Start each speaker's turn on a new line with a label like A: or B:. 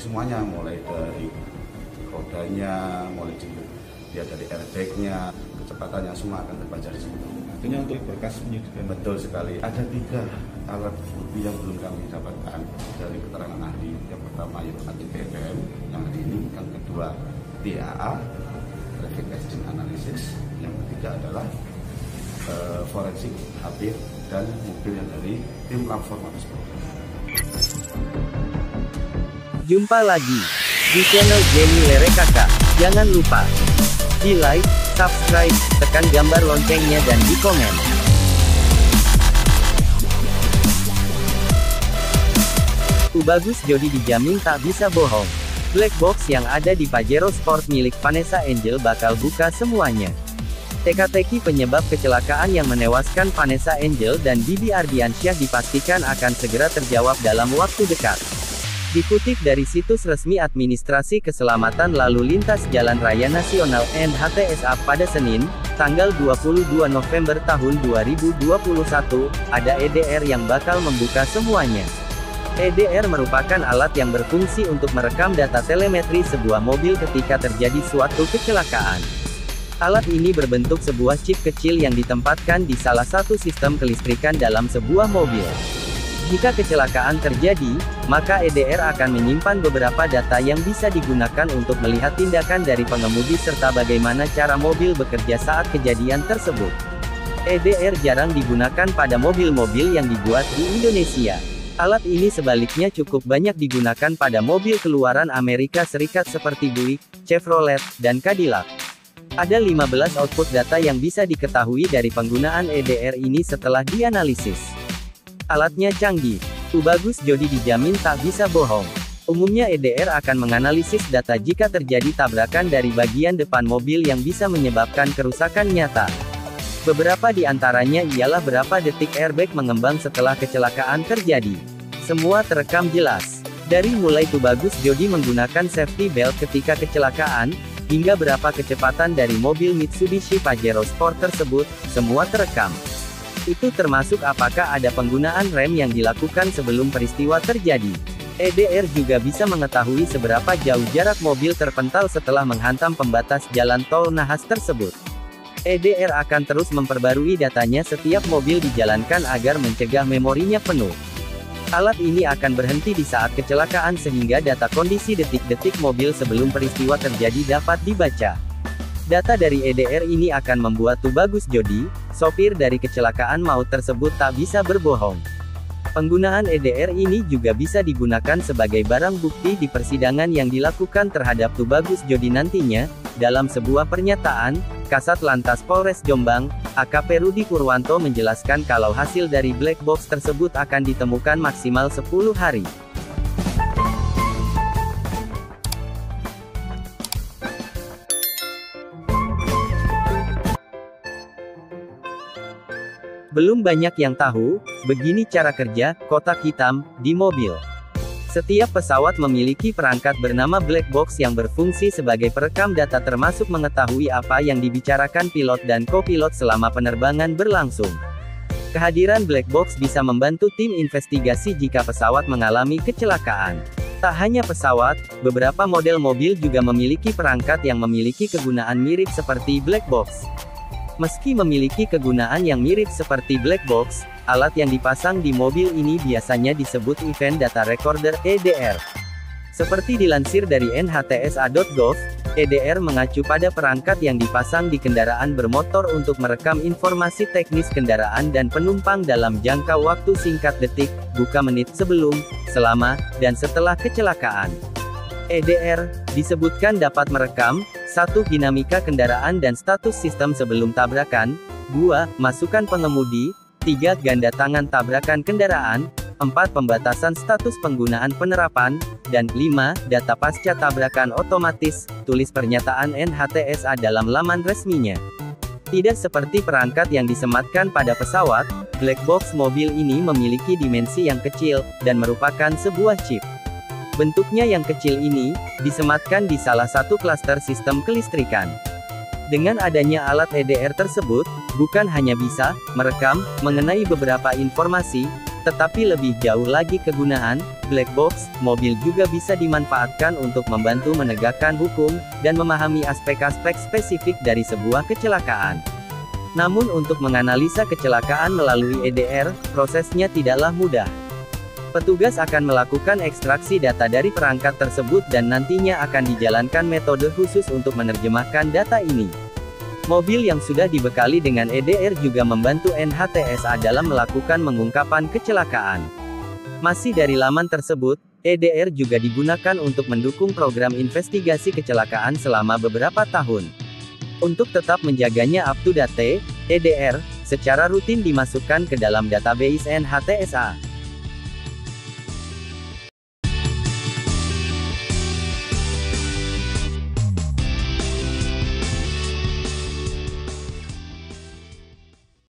A: semuanya, mulai dari rodanya, mulai dari airbagnya, kecepatannya semua akan terbaca di situ.
B: Artinya untuk berkas penyidikan.
A: Betul sekali. Ada 3 alat bukti yang belum kami dapatkan dari keterangan ahli. Yang pertama yaitu ATPPM yang hari ini, yang kedua TAA, traffic accident analysis, yang ketiga adalah forensik APIR dan mobil yang dari tim lapor Mabes Polri.
C: Jumpa lagi di channel Jenny Lere Kakak. Jangan lupa di like, subscribe, tekan gambar loncengnya dan di komen. Tubagus Jodi dijamin tak bisa bohong. Black box yang ada di Pajero Sport milik Vanessa Angel bakal buka semuanya. Teka-teki penyebab kecelakaan yang menewaskan Vanessa Angel dan Bibi Ardiansyah dipastikan akan segera terjawab dalam waktu dekat. Dikutip dari situs resmi Administrasi Keselamatan Lalu Lintas Jalan Raya Nasional NHTSA pada Senin, tanggal 22 November tahun 2021, ada EDR yang bakal membuka semuanya. EDR merupakan alat yang berfungsi untuk merekam data telemetri sebuah mobil ketika terjadi suatu kecelakaan. Alat ini berbentuk sebuah chip kecil yang ditempatkan di salah satu sistem kelistrikan dalam sebuah mobil. Jika kecelakaan terjadi, maka EDR akan menyimpan beberapa data yang bisa digunakan untuk melihat tindakan dari pengemudi serta bagaimana cara mobil bekerja saat kejadian tersebut. EDR jarang digunakan pada mobil-mobil yang dibuat di Indonesia. Alat ini sebaliknya cukup banyak digunakan pada mobil keluaran Amerika Serikat seperti Buick, Chevrolet, dan Cadillac. Ada 15 output data yang bisa diketahui dari penggunaan EDR ini setelah dianalisis. Alatnya canggih. Tubagus Jodi dijamin tak bisa bohong. Umumnya EDR akan menganalisis data jika terjadi tabrakan dari bagian depan mobil yang bisa menyebabkan kerusakan nyata. Beberapa di antaranya ialah berapa detik airbag mengembang setelah kecelakaan terjadi. Semua terekam jelas. Dari mulai Tubagus Jodi menggunakan safety belt ketika kecelakaan, hingga berapa kecepatan dari mobil Mitsubishi Pajero Sport tersebut, semua terekam. Itu termasuk apakah ada penggunaan rem yang dilakukan sebelum peristiwa terjadi. EDR juga bisa mengetahui seberapa jauh jarak mobil terpental setelah menghantam pembatas jalan tol nahas tersebut. EDR akan terus memperbarui datanya setiap mobil dijalankan agar mencegah memorinya penuh. Alat ini akan berhenti di saat kecelakaan sehingga data kondisi detik-detik mobil sebelum peristiwa terjadi dapat dibaca. Data dari EDR ini akan membuat Tubagus Jodi, sopir dari kecelakaan maut tersebut tak bisa berbohong. Penggunaan EDR ini juga bisa digunakan sebagai barang bukti di persidangan yang dilakukan terhadap Tubagus Jodi nantinya. Dalam sebuah pernyataan, Kasat Lantas Polres Jombang, AKP Rudi Purwanto menjelaskan kalau hasil dari black box tersebut akan ditemukan maksimal 10 hari. Belum banyak yang tahu, begini cara kerja kotak hitam di mobil. Setiap pesawat memiliki perangkat bernama black box yang berfungsi sebagai perekam data termasuk mengetahui apa yang dibicarakan pilot dan kopilot selama penerbangan berlangsung. Kehadiran black box bisa membantu tim investigasi jika pesawat mengalami kecelakaan. Tak hanya pesawat, beberapa model mobil juga memiliki perangkat yang memiliki kegunaan mirip seperti black box. Meski memiliki kegunaan yang mirip seperti black box, alat yang dipasang di mobil ini biasanya disebut Event Data Recorder (EDR). Seperti dilansir dari nhtsa.gov, EDR mengacu pada perangkat yang dipasang di kendaraan bermotor untuk merekam informasi teknis kendaraan dan penumpang dalam jangka waktu singkat detik, bukan menit sebelum, selama, dan setelah kecelakaan. EDR disebutkan dapat merekam 1. Dinamika kendaraan dan status sistem sebelum tabrakan, 2. Masukan pengemudi, 3. Ganda tangan tabrakan kendaraan, 4. Pembatasan status penggunaan penerapan, dan 5. Data pasca tabrakan otomatis, tulis pernyataan NHTSA dalam laman resminya. Tidak seperti perangkat yang disematkan pada pesawat, black box mobil ini memiliki dimensi yang kecil, dan merupakan sebuah chip. Bentuknya yang kecil ini, disematkan di salah satu klaster sistem kelistrikan. Dengan adanya alat EDR tersebut, bukan hanya bisa merekam mengenai beberapa informasi, Tetapi lebih jauh lagi kegunaan, black box mobil juga bisa dimanfaatkan untuk membantu menegakkan hukum, dan memahami aspek-aspek spesifik dari sebuah kecelakaan. Namun untuk menganalisa kecelakaan melalui EDR, prosesnya tidaklah mudah. Petugas akan melakukan ekstraksi data dari perangkat tersebut dan nantinya akan dijalankan metode khusus untuk menerjemahkan data ini. Mobil yang sudah dibekali dengan EDR juga membantu NHTSA dalam melakukan pengungkapan kecelakaan. Masih dari laman tersebut, EDR juga digunakan untuk mendukung program investigasi kecelakaan selama beberapa tahun. Untuk tetap menjaganya up to date, EDR secara rutin dimasukkan ke dalam database NHTSA.